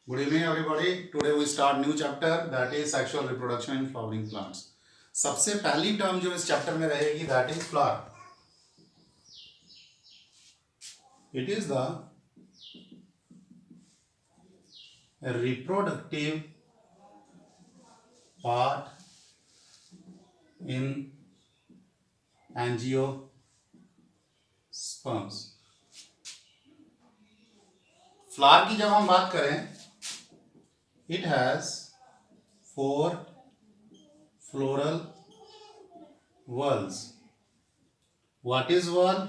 Good evening, everybody. Today we start new chapter that is sexual reproduction in flowering plants. सबसे पहली term जो इस chapter में रहेगी that is flower. It is the reproductive part in angiosperms. Flower की जब हम बात करें, it has 4 floral whorls. What is whorl?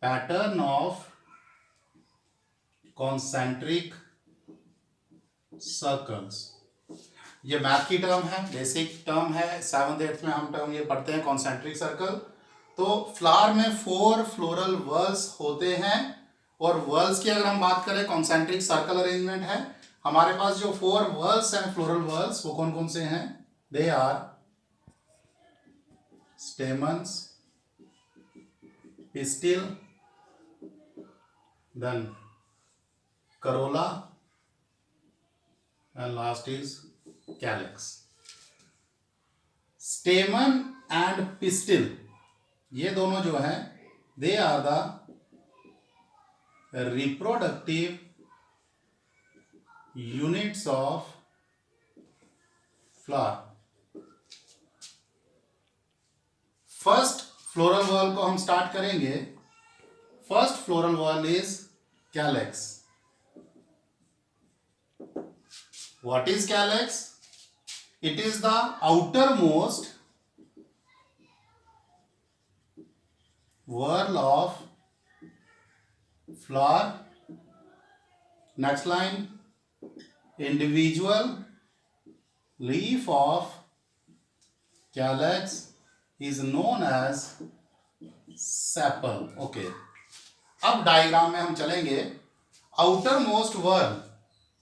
Pattern of concentric circles. ये मैथ की टर्म है, बेसिक टर्म है. 7th 8th में हम टर्म ये पढ़ते हैं कॉन्सेंट्रिक सर्कल. तो फ्लावर में 4 फ्लोरल वर्ल्स होते हैं और वर्ल्स की अगर हम बात करें कॉन्सेंट्रिक सर्कल अरेंजमेंट है. हमारे पास जो 4 वर्ल्स हैं फ्लोरल वर्ल्स वो कौन कौन से हैं? They are stamens, pistil, then corolla and last is calyx. Stamen and pistil ये दोनों जो हैं they are the reproductive units of flower. First floral whorl को हम स्टार्ट करेंगे. First floral whorl is calyx. What is calyx? It is the outermost whorl of flower. Next line, individual leaf of calyx is known as sepal. Okay, अब diagram में हम चलेंगे. Outer most whorl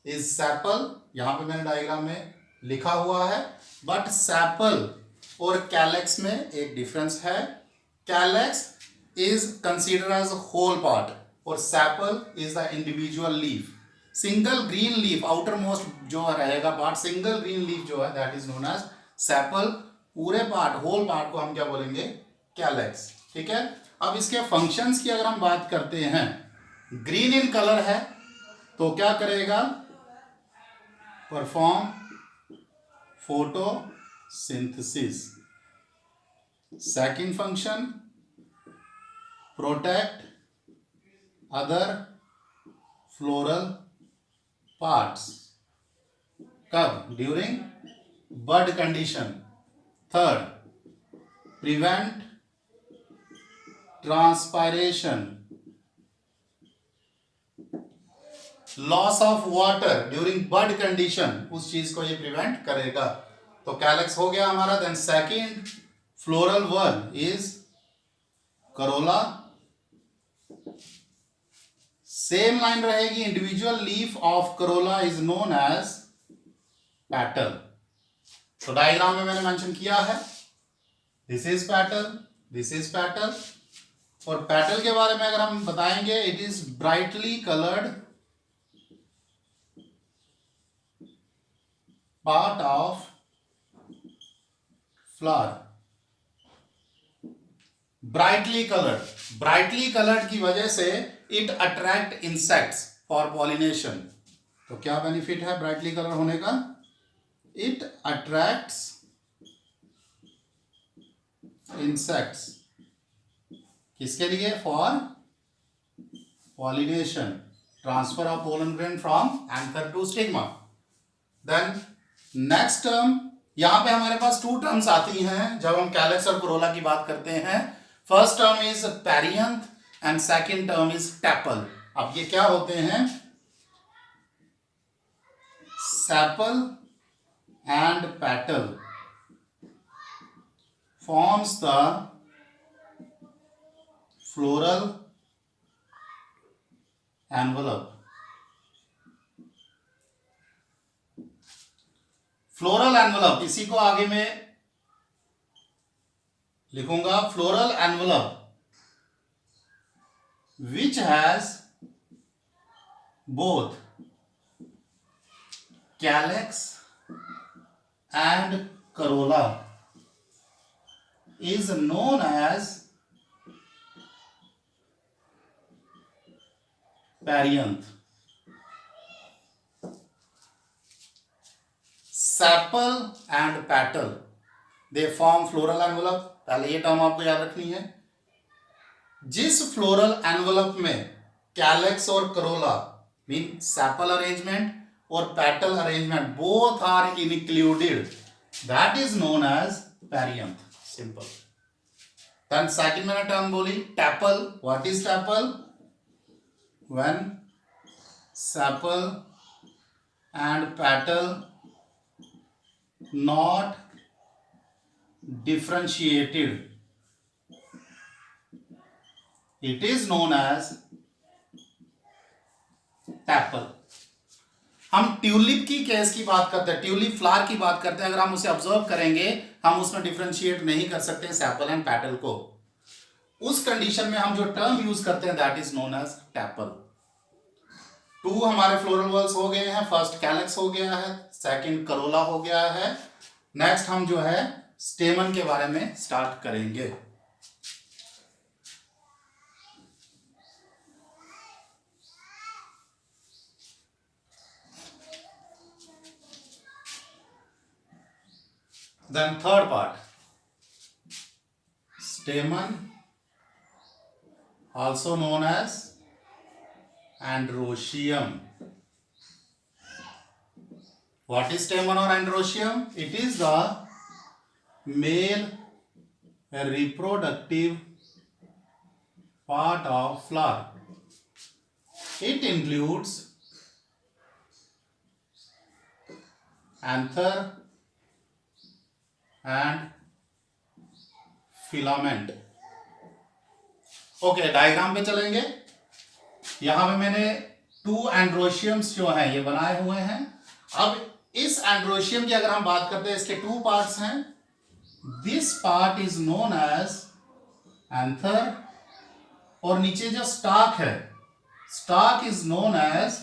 is sepal. यहां पे मैंने diagram में लिखा हुआ है, बट सेपल और कैलेक्स में एक डिफरेंस है. Calyx is considered as whole part और sepal is the individual leaf. Single green leaf outermost जो रहेगा पार्ट, सिंगल ग्रीन लीफ जो है that is known as sepal. पूरे पार्ट होल पार्ट को हम क्या बोलेंगे? कैलेक्स. ठीक है. अब इसके फंक्शंस की अगर हम बात करते हैं, ग्रीन इन कलर है तो क्या करेगा? Perform photosynthesis. Second function, protect other floral parts. कब? During bud condition. Third, prevent transpiration, loss of water during bud condition, उस चीज को ये प्रिवेंट करेगा. तो कैलेक्स हो गया हमारा. Then second floral whorl is corolla. Same line रहेगी. Individual leaf of corolla is known as petal. तो डायग्राम में मैंने मेंशन किया है, this is petal, this is petal. और पैटल के बारे में अगर हम बताएंगे, it is brightly coloured part of flower. Brightly coloured की वजह से it attract insects for pollination. तो क्या बेनिफिट है ब्राइटली कलर होने का? It attracts insects. किसके लिए? For pollination, transfer of pollen grain from anther to stigma. Then next term, यहां पे हमारे पास 2 टर्म्स आती हैं जब हम कैलेक्स और कोरोला की बात करते हैं. First term is perianth and second term is tepal. अब ये क्या होते हैं? Sepal and petal forms the floral envelope. Floral envelope, इसी को आगे में लिखूंगा. Floral envelope which has both calyx and corolla is known as perianth. Sepal and petal they form floral envelope. पहले ये टर्म आपको याद रखनी है. जिस फ्लोरल एनवलप में कैलेक्स और करोला मीन सेपल अरेंजमेंट और petal arrangement both are included, that is known as perianth. Simple. Then second मैंने टर्म बोली tepal. What is tepal? When sepal and petal not differentiated, it is known as tepal. हम tulip की case की बात करते हैं, tulip flower की बात करते हैं. अगर हम उसे ऑब्जर्व करेंगे हम उसमें डिफरेंशिएट नहीं कर सकते सेपल एंड पेटल को. उस कंडीशन में हम जो टर्म यूज करते हैं that is known as tepal. 2 हमारे फ्लोरल वर्ल्स हो गए हैं. फर्स्ट कैलेक्स हो गया है, सेकंड करोला हो गया है. नेक्स्ट हम जो है स्टेमन के बारे में स्टार्ट करेंगे. Then third part, stamen, also known as androecium. What is stamen or androecium? It is the male reproductive part of flower. It includes anther and filament. Okay, diagram पे चलेंगे. यहां पे मैंने 2 एंड्रोशियम्स जो हैं ये बनाए हुए हैं. अब इस एंड्रोशियम की अगर हम बात करते हैं, इसके 2 पार्ट्स हैं. This part is known as anther और नीचे जो स्टाक है, stalk is known as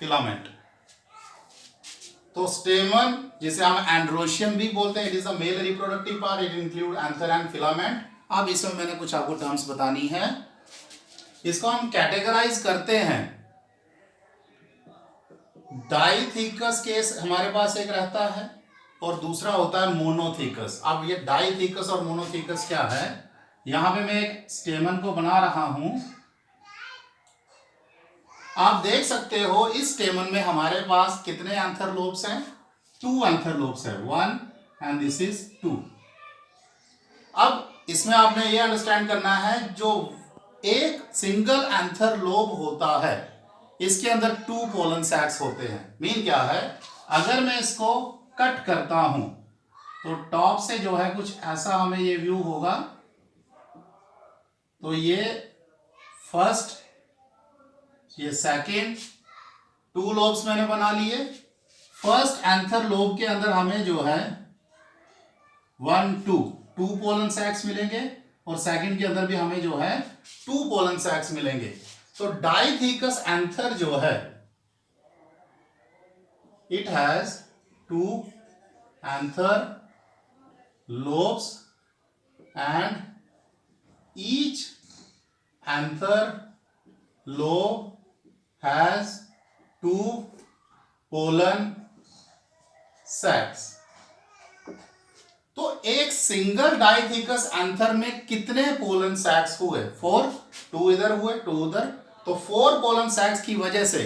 filament. तो स्टेमन जिसे हम एंड्रोशियम भी बोलते हैं, it is a male reproductive part. It include anther and filament. अब इसमें मैंने कुछ आपको टर्म्स बतानी है. इसको हम कैटेगराइज करते हैं. डाइथिकस केस हमारे पास एक रहता है और दूसरा होता है मोनोथिकस. अब ये डाइथिकस और मोनोथिकस क्या है? यहां पे मैं एक स्टेमन को बना रहा हूं. आप देख सकते हो इस स्टेमन में हमारे पास कितने एंथर लोब्स हैं? 2 एंथर लोब्स है. 1 एंड दिस इज 2. अब इसमें आपने ये अंडरस्टैंड करना है, जो एक सिंगल एंथर लोब होता है इसके अंदर 2 पोलन सैक्स होते हैं. मीन क्या है? अगर मैं इसको कट करता हूं तो टॉप से जो है कुछ ऐसा हमें ये व्यू होगा. तो ये फर्स्ट, ये सेकेंड, 2 लोब्स मैंने बना लिए. फर्स्ट एंथर लोब के अंदर हमें जो है 1 2 पोलन सैक्स मिलेंगे और सेकंड के अंदर भी हमें जो है 2 पोलन सैक्स मिलेंगे. तो डाइथिकस एंथर जो है it has 2 anther lobes and each anther lobe has 2 pollen sacs. तो एक सिंगल डाइथिकस एंथर में कितने पोलन सैक्स हुए? 4. 2 इधर हुए, 2 उधर. तो 4 पोलन सैक्स की वजह से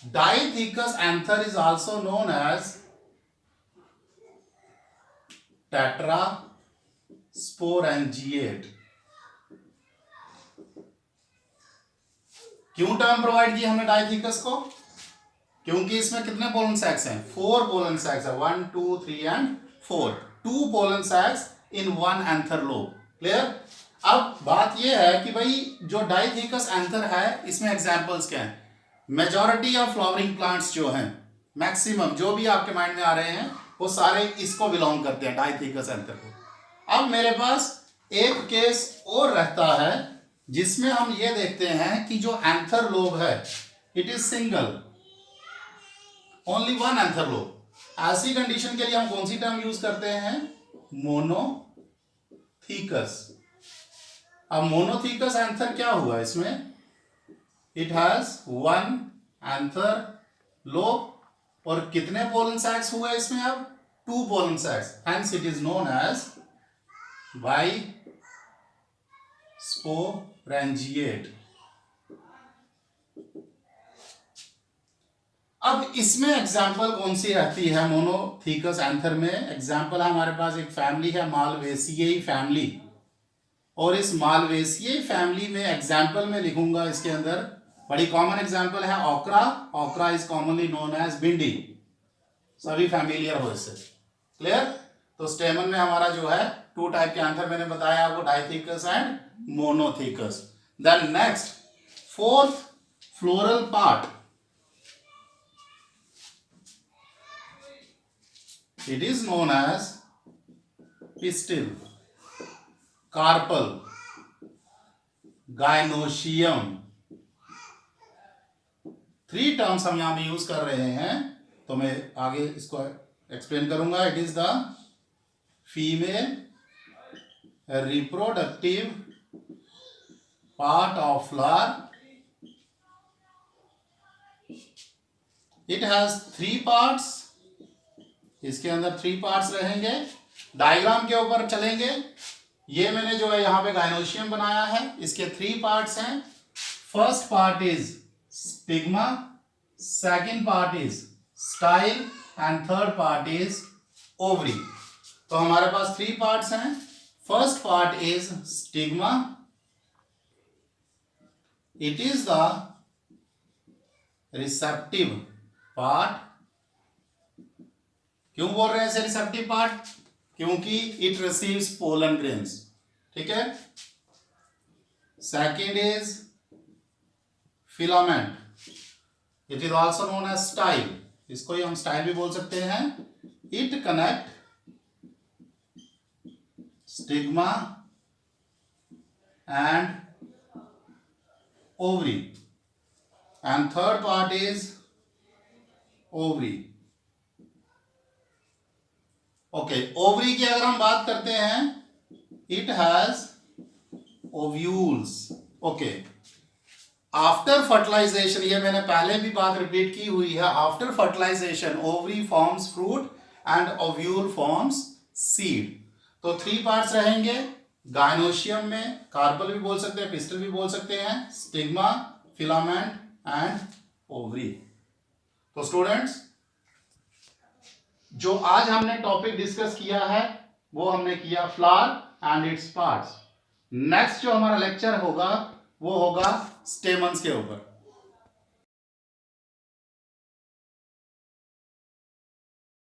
dithecous anther is also known as tetrasporangiate. क्यों टर्म प्रोवाइड किया हमने डाइथिकस को? क्योंकि इसमें कितने पोलन सैक्स हैं? 4 पोलन सैक्स है. 1 2 3 and 4. 2 pollen sacs in 1 anther lobe. Clear? अब बात यह है कि भाई जो डाइथिकस एंथर है इसमें एग्जांपल्स क्या हैं? मेजॉरिटी ऑफ फ्लावरिंग प्लांट्स जो हैं, मैक्सिमम जो भी आपके माइंड में आ रहे हैं वो सारे इसको बिलोंग करते हैं, डाइथिकस एंथर को. अब मेरे पास एक केस और रहता है जिसमें हम ये देखते हैं कि जो एंथर लोब है it is single, only one anther lobe. ऐसी कंडीशन के लिए हम कौन सी टर्म यूज करते हैं? मोनोथीकस। अब मोनोथीकस एंथर क्या हुआ इसमें? It has one anther lobe और कितने पोलन सैक्स हुए इसमें? अब 2 pollen sacs, hence it is known as bisporangiate. अब इसमें एग्जाम्पल कौन सी रहती है मोनोथीकस एंथर में? एग्जाम्पल हमारे पास एक फैमिली है मालवेसियई फैमिली, और इस मालवेसियई फैमिली में एग्जाम्पल में लिखूंगा इसके अंदर बड़ी कॉमन एग्जाम्पल है ओकरा। ओकरा इज कॉमनली नोन एज भिंडी, सभी फैमिलियर हो इससे। क्लियर? तो स्टेमन में हमारा जो है 2 टाइप के एंथर मैंने बताया आपको, dithecous and monothecous. Then next 4th floral part, it is known as pistil, carpel, gynoecium। 3 terms हम यहां पे यूज कर रहे हैं, तो मैं आगे इसको एक्सप्लेन करूंगा। It is the female reproductive part of flower. It has 3 parts, इसके अंदर 3 पार्ट्स रहेंगे। डायग्राम के ऊपर चलेंगे। ये मैंने जो है यहां पे गाइनोशियम बनाया है, इसके 3 पार्ट्स हैं। First part is stigma, second part is style and third part is ovary. तो हमारे पास 3 पार्ट्स हैं। First part is stigma, it is the receptive part. क्यों बोल रहे हैं इसे रिसेप्टिव पार्ट? क्योंकि इट रिसीव्स पोलन ग्रेन्स। ठीक है। Second is filament, it is also known as style, इसको ही हम स्टाइल भी बोल सकते हैं। It connect stigma and ovary, and third part is ovary. Okay, ovary की अगर हम बात करते हैं, it has ovules. Okay, after fertilization, ये मैंने पहले भी बात रिपीट की हुई है, after fertilization ovary forms fruit and ovule forms seed. तो 3 पार्ट्स रहेंगे। गाइनोशियम में कार्पल भी बोल सकते हैं, पिस्टल भी बोल सकते हैं, स्टिग्मा, फिलामेंट एंड ओवरी। तो स्टूडेंट्स, जो आज हमने टॉपिक डिस्कस किया है वो हमने किया flower and its parts. Next जो हमारा लेक्चर होगा वो होगा स्टेमन्स के ऊपर।